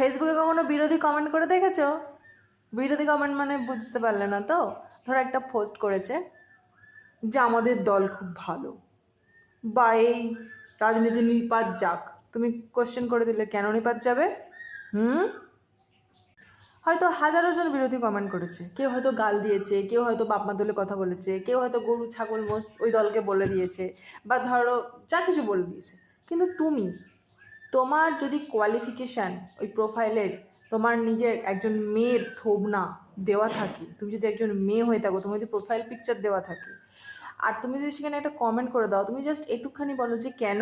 ফেসবুকে কখনো বিরোধী কমেন্ট করে দেখেছো? বিরোধী কমেন্ট মানে বুঝতে পারলে না তো? ধরো একটা পোস্ট করেছে যে আমাদের দল খুব ভালো, বা এই রাজনীতি নিপাত যাক। তুমি কোশ্চেন করে দিলে কেন নিপাত যাবে? হয়তো হাজারো জন বিরোধী কমেন্ট করেছে, কেউ হয়তো গাল দিয়েছে, কেউ হয়তো বাপমা দলে কথা বলেছে, কেউ হয়তো গরু ছাগল মোষ ওই দলকে বলে দিয়েছে, বা ধরো যা কিছু বলে দিয়েছে। কিন্তু তুমি, তোমার যদি কোয়ালিফিকেশান ওই প্রোফাইলের তোমার নিজের একজন মেয়ের থোবনা দেওয়া থাকে, তুমি যদি একজন মেয়ে হয়ে থাকো, তোমার যদি প্রোফাইল পিকচার দেওয়া থাকে, আর তুমি যদি সেখানে একটা কমেন্ট করে দাও, তুমি জাস্ট একটুখানি বলো যে কেন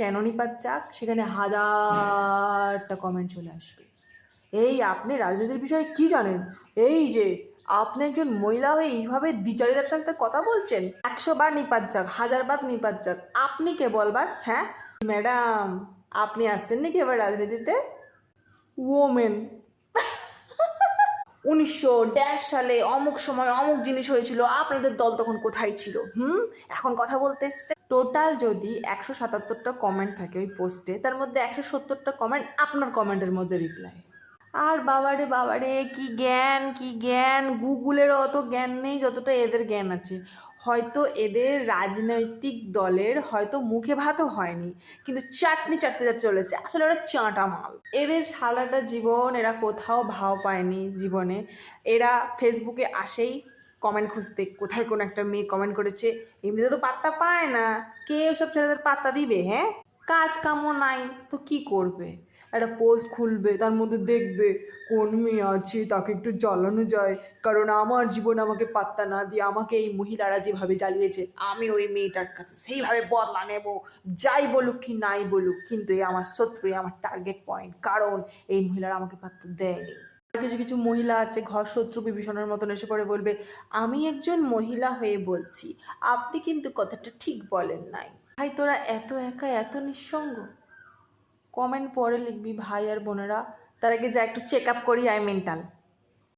কেন নিপাত যাক, সেখানে হাজারটা কমেন্ট চলে আসবে। এই আপনি রাজনীতির বিষয়ে কি জানেন? এই যে আপনি একজন মহিলা হয়ে এইভাবে দ্বিচারিতার সাথে কথা বলছেন, 100 বার নিপাত যাক, 1000 বার নিপাত যাক, আপনি কে বলবার? হ্যাঁ ম্যাডাম, আপনি আসছেন নাকি এবার রাজনীতিতে? ওমেন 1900 সালে অমুক সময় অমুক জিনিস হয়েছিল, আপনাদের দল তখন কোথায় ছিল? এখন কথা বলতে এসছে। টোটাল যদি 177টা কমেন্ট থাকে ওই পোস্টে, তার মধ্যে 170টা কমেন্ট আপনার কমেন্টের মধ্যে রিপ্লাই। আর বাবারে বাবারে, কি জ্ঞান কি জ্ঞান! গুগলেরও অত জ্ঞান নেই যতটা এদের জ্ঞান আছে। হয়তো এদের রাজনৈতিক দলের হয়তো মুখে ভাতও হয়নি, কিন্তু চাটনি চাটতে যাতে চলেছে। আসলে ওরা চাঁটা মাল। এদের সারাটা জীবন এরা কোথাও ভাও পায়নি জীবনে। এরা ফেসবুকে আসেই কমেন্ট খুঁজতে, কোথায় কোনো একটা মেয়ে কমেন্ট করেছে। এমনিতে তো পাত্তা পায় না, কে ওসব ছেলেদের পাত্তা দিবে? হ্যাঁ, কাজ কামও নাই তো কি করবে? একটা পোস্ট খুলবে, তার মধ্যে দেখবে কোন মেয়ে আছে তাকে একটু জ্বালানো যায়, কারণ আমার জীবন আমাকে পাত্তা না দিয়ে আমাকে এই মহিলারা যেভাবে জ্বালিয়েছে, আমি ওই মেয়েটার কাছে সেইভাবে বদলা নেব, যাই বলুক কি নাই বলুক, কিন্তু এই আমার শত্রু, আমার টার্গেট পয়েন্ট, কারণ এই মহিলারা আমাকে পাত্তা দেয়নি। কিছু কিছু মহিলা আছে ঘর শত্রু বিভীষণের মতন এসে পড়ে বলবে, আমি একজন মহিলা হয়ে বলছি, আপনি কিন্তু কথাটা ঠিক বলেন নাই। ভাই তোরা এত একা, এত নিঃসঙ্গ? কমেন্ট পরে লিখবি ভাই আর বোনেরা, তার আগে যা একটু চেক আপ করি, আই মেন্টাল।